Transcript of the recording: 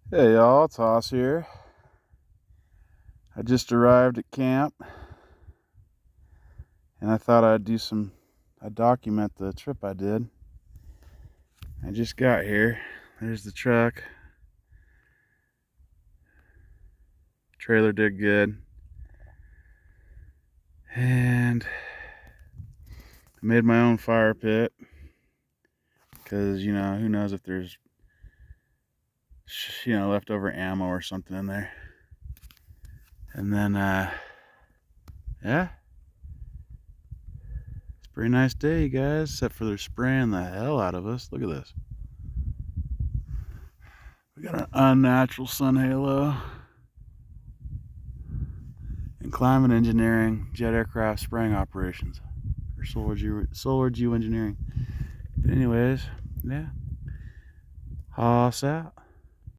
Hey y'all, it's Hoss here. I just arrived at camp and I thought I'd document the trip I did. I just got here. There's the truck. Trailer did good. And I made my own fire pit because, who knows if there's, leftover ammo or something in there. And then, yeah. It's a pretty nice day, you guys, except for they're spraying the hell out of us. Look at this. We got an unnatural sun halo. And climate engineering, jet aircraft spraying operations, or solar geoengineering. But anyways, yeah. Hoss out.